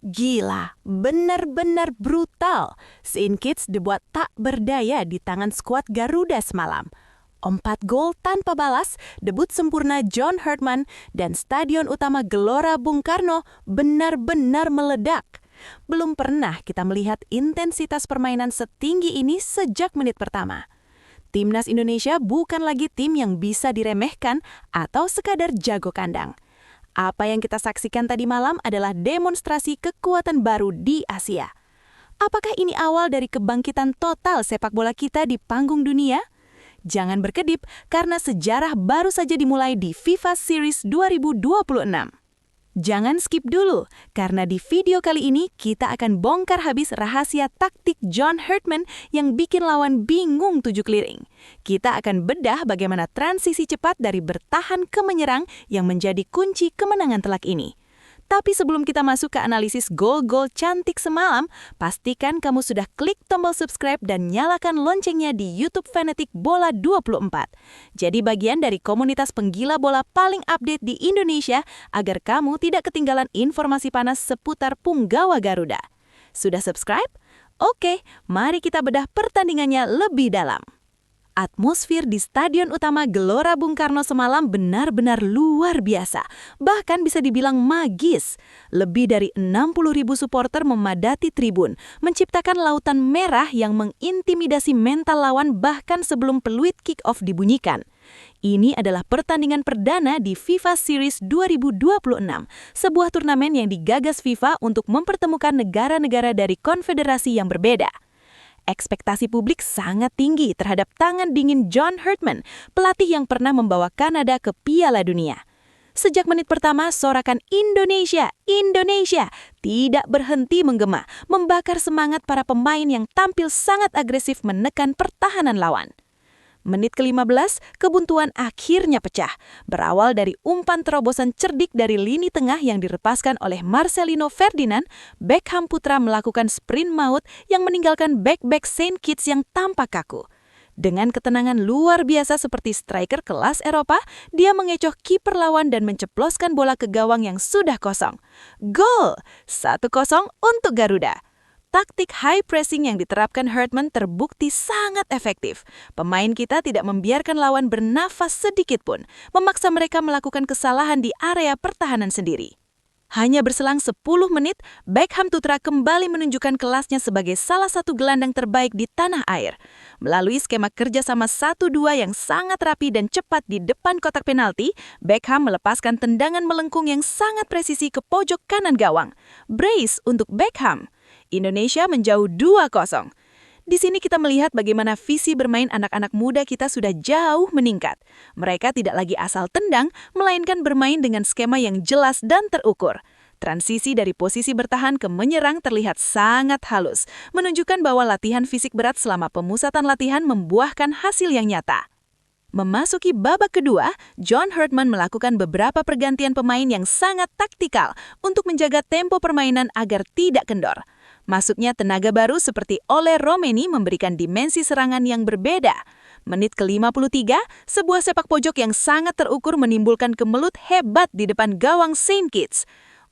Gila, benar-benar brutal. Saint Kitts dibuat tak berdaya di tangan skuad Garuda semalam. 4 gol tanpa balas, debut sempurna John Herdman, dan stadion utama Gelora Bung Karno benar-benar meledak. Belum pernah kita melihat intensitas permainan setinggi ini sejak menit pertama. Timnas Indonesia bukan lagi tim yang bisa diremehkan atau sekadar jago kandang. Apa yang kita saksikan tadi malam adalah demonstrasi kekuatan baru di Asia. Apakah ini awal dari kebangkitan total sepak bola kita di panggung dunia? Jangan berkedip karena sejarah baru saja dimulai di FIFA Series 2026. Jangan skip dulu, karena di video kali ini kita akan bongkar habis rahasia taktik John Herdman yang bikin lawan bingung 7 keliling. Kita akan bedah bagaimana transisi cepat dari bertahan ke menyerang yang menjadi kunci kemenangan telak ini. Tapi sebelum kita masuk ke analisis gol-gol cantik semalam, pastikan kamu sudah klik tombol subscribe dan nyalakan loncengnya di YouTube Fanatik Bola 24. Jadi bagian dari komunitas penggila bola paling update di Indonesia agar kamu tidak ketinggalan informasi panas seputar Punggawa Garuda. Sudah subscribe? Oke, mari kita bedah pertandingannya lebih dalam. Atmosfer di Stadion Utama Gelora Bung Karno semalam benar-benar luar biasa, bahkan bisa dibilang magis. Lebih dari 60.000 supporter memadati tribun, menciptakan lautan merah yang mengintimidasi mental lawan bahkan sebelum peluit kick-off dibunyikan. Ini adalah pertandingan perdana di FIFA Series 2026, sebuah turnamen yang digagas FIFA untuk mempertemukan negara-negara dari konfederasi yang berbeda. Ekspektasi publik sangat tinggi terhadap tangan dingin John Herdman, pelatih yang pernah membawa Kanada ke Piala Dunia. Sejak menit pertama, sorakan Indonesia, Indonesia tidak berhenti menggema, membakar semangat para pemain yang tampil sangat agresif menekan pertahanan lawan. Menit ke-15, kebuntuan akhirnya pecah, berawal dari umpan terobosan cerdik dari lini tengah yang dilepaskan oleh Marcelino Ferdinand. Beckham Putra melakukan sprint maut yang meninggalkan bek-bek Saint Kitts yang tampak kaku. Dengan ketenangan luar biasa seperti striker kelas Eropa, dia mengecoh kiper lawan dan menceploskan bola ke gawang yang sudah kosong. Gol! 1-0 untuk Garuda. Taktik high pressing yang diterapkan Herdman terbukti sangat efektif. Pemain kita tidak membiarkan lawan bernafas sedikit pun, memaksa mereka melakukan kesalahan di area pertahanan sendiri. Hanya berselang 10 menit, Beckham Putra kembali menunjukkan kelasnya sebagai salah satu gelandang terbaik di tanah air. Melalui skema kerjasama 1-2 yang sangat rapi dan cepat di depan kotak penalti, Beckham melepaskan tendangan melengkung yang sangat presisi ke pojok kanan gawang. Brace untuk Beckham. Indonesia menjauh 2-0. Di sini kita melihat bagaimana visi bermain anak-anak muda kita sudah jauh meningkat. Mereka tidak lagi asal tendang, melainkan bermain dengan skema yang jelas dan terukur. Transisi dari posisi bertahan ke menyerang terlihat sangat halus, menunjukkan bahwa latihan fisik berat selama pemusatan latihan membuahkan hasil yang nyata. Memasuki babak kedua, John Herdman melakukan beberapa pergantian pemain yang sangat taktikal untuk menjaga tempo permainan agar tidak kendor. Masuknya tenaga baru seperti Ole Romeni memberikan dimensi serangan yang berbeda. Menit ke-53, sebuah sepak pojok yang sangat terukur menimbulkan kemelut hebat di depan gawang Saint Kitts.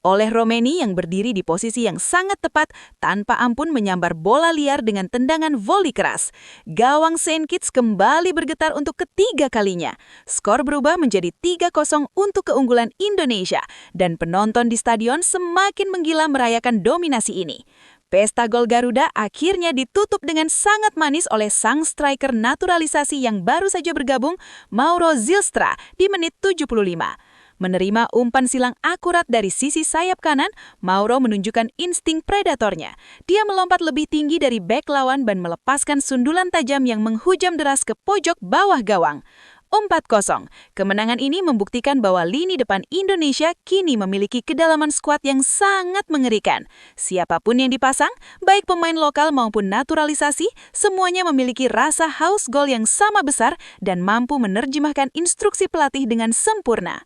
Ole Romeni yang berdiri di posisi yang sangat tepat tanpa ampun menyambar bola liar dengan tendangan voli keras. Gawang Saint Kitts kembali bergetar untuk ketiga kalinya. Skor berubah menjadi 3-0 untuk keunggulan Indonesia dan penonton di stadion semakin menggila merayakan dominasi ini. Pesta gol Garuda akhirnya ditutup dengan sangat manis oleh sang striker naturalisasi yang baru saja bergabung, Mauro Zylstra, di menit 75. Menerima umpan silang akurat dari sisi sayap kanan, Mauro menunjukkan insting predatornya. Dia melompat lebih tinggi dari bek lawan dan melepaskan sundulan tajam yang menghujam deras ke pojok bawah gawang. 4-0. Kemenangan ini membuktikan bahwa lini depan Indonesia kini memiliki kedalaman skuad yang sangat mengerikan. Siapapun yang dipasang, baik pemain lokal maupun naturalisasi, semuanya memiliki rasa haus gol yang sama besar dan mampu menerjemahkan instruksi pelatih dengan sempurna.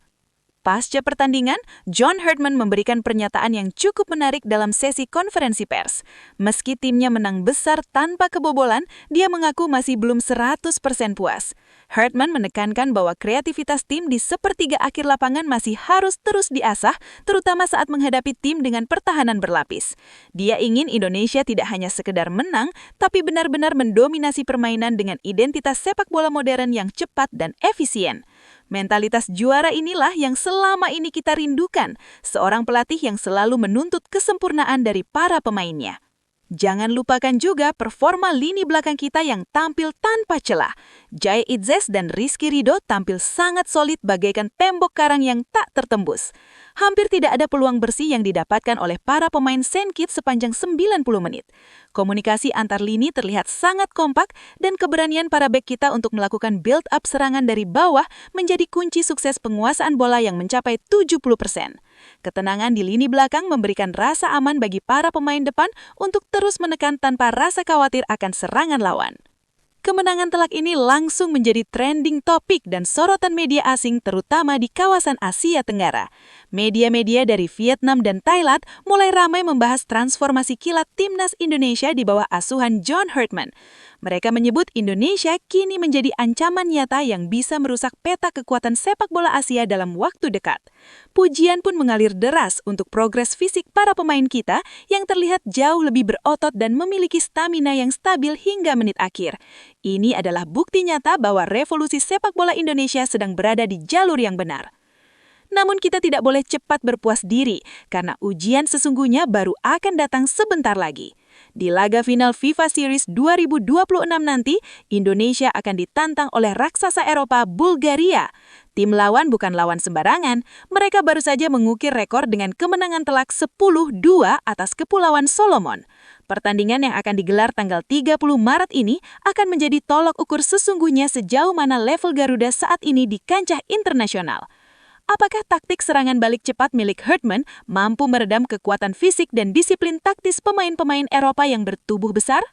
Pasca pertandingan, John Herdman memberikan pernyataan yang cukup menarik dalam sesi konferensi pers. Meski timnya menang besar tanpa kebobolan, dia mengaku masih belum 100% puas. Herdman menekankan bahwa kreativitas tim di sepertiga akhir lapangan masih harus terus diasah, terutama saat menghadapi tim dengan pertahanan berlapis. Dia ingin Indonesia tidak hanya sekedar menang, tapi benar-benar mendominasi permainan dengan identitas sepak bola modern yang cepat dan efisien. Mentalitas juara inilah yang selama ini kita rindukan, seorang pelatih yang selalu menuntut kesempurnaan dari para pemainnya. Jangan lupakan juga performa lini belakang kita yang tampil tanpa celah. Jai Itzes dan Rizky Ridho tampil sangat solid bagaikan tembok karang yang tak tertembus. Hampir tidak ada peluang bersih yang didapatkan oleh para pemain St. Kitts sepanjang 90 menit. Komunikasi antar lini terlihat sangat kompak dan keberanian para bek kita untuk melakukan build-up serangan dari bawah menjadi kunci sukses penguasaan bola yang mencapai 70%. Ketenangan di lini belakang memberikan rasa aman bagi para pemain depan untuk terus menekan tanpa rasa khawatir akan serangan lawan. Kemenangan telak ini langsung menjadi trending topik dan sorotan media asing terutama di kawasan Asia Tenggara. Media-media dari Vietnam dan Thailand mulai ramai membahas transformasi kilat timnas Indonesia di bawah asuhan John Herdman. Mereka menyebut Indonesia kini menjadi ancaman nyata yang bisa merusak peta kekuatan sepak bola Asia dalam waktu dekat. Pujian pun mengalir deras untuk progres fisik para pemain kita yang terlihat jauh lebih berotot dan memiliki stamina yang stabil hingga menit akhir. Ini adalah bukti nyata bahwa revolusi sepak bola Indonesia sedang berada di jalur yang benar. Namun kita tidak boleh cepat berpuas diri, karena ujian sesungguhnya baru akan datang sebentar lagi. Di laga final FIFA Series 2026 nanti, Indonesia akan ditantang oleh raksasa Eropa Bulgaria. Tim lawan bukan lawan sembarangan, mereka baru saja mengukir rekor dengan kemenangan telak 10-2 atas Kepulauan Solomon. Pertandingan yang akan digelar tanggal 30 Maret ini akan menjadi tolok ukur sesungguhnya sejauh mana level Garuda saat ini di kancah internasional. Apakah taktik serangan balik cepat milik Herdman mampu meredam kekuatan fisik dan disiplin taktis pemain-pemain Eropa yang bertubuh besar?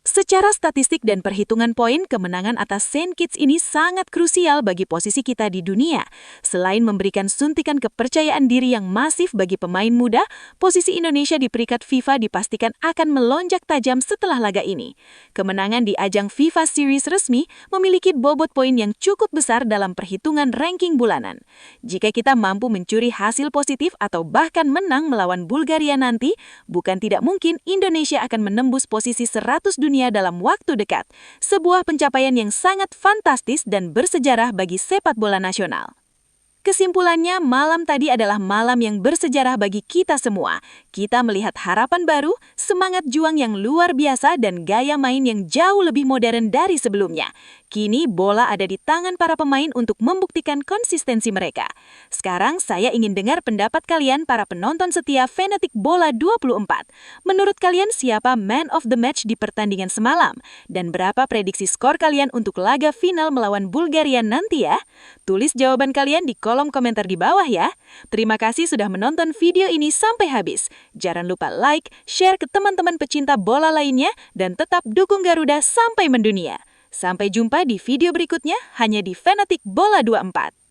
Secara statistik dan perhitungan poin, kemenangan atas St. Kitts ini sangat krusial bagi posisi kita di dunia. Selain memberikan suntikan kepercayaan diri yang masif bagi pemain muda, posisi Indonesia di peringkat FIFA dipastikan akan melonjak tajam setelah laga ini. Kemenangan di ajang FIFA Series resmi memiliki bobot poin yang cukup besar dalam perhitungan ranking bulanan. Jika kita mampu mencuri hasil positif atau bahkan menang melawan Bulgaria nanti, bukan tidak mungkin Indonesia akan menembus posisi 100 dunia dalam waktu dekat, sebuah pencapaian yang sangat fantastis dan bersejarah bagi sepak bola nasional. Kesimpulannya, malam tadi adalah malam yang bersejarah bagi kita semua. Kita melihat harapan baru, semangat juang yang luar biasa, dan gaya main yang jauh lebih modern dari sebelumnya. Kini bola ada di tangan para pemain untuk membuktikan konsistensi mereka. Sekarang saya ingin dengar pendapat kalian para penonton setia Fanatik Bola 24. Menurut kalian siapa man of the match di pertandingan semalam? Dan berapa prediksi skor kalian untuk laga final melawan Bulgaria nanti ya? Tulis jawaban kalian di kolom komentar di bawah ya. Terima kasih sudah menonton video ini sampai habis. Jangan lupa like, share ke teman-teman pecinta bola lainnya, dan tetap dukung Garuda sampai mendunia. Sampai jumpa di video berikutnya hanya di Fanatik Bola 24.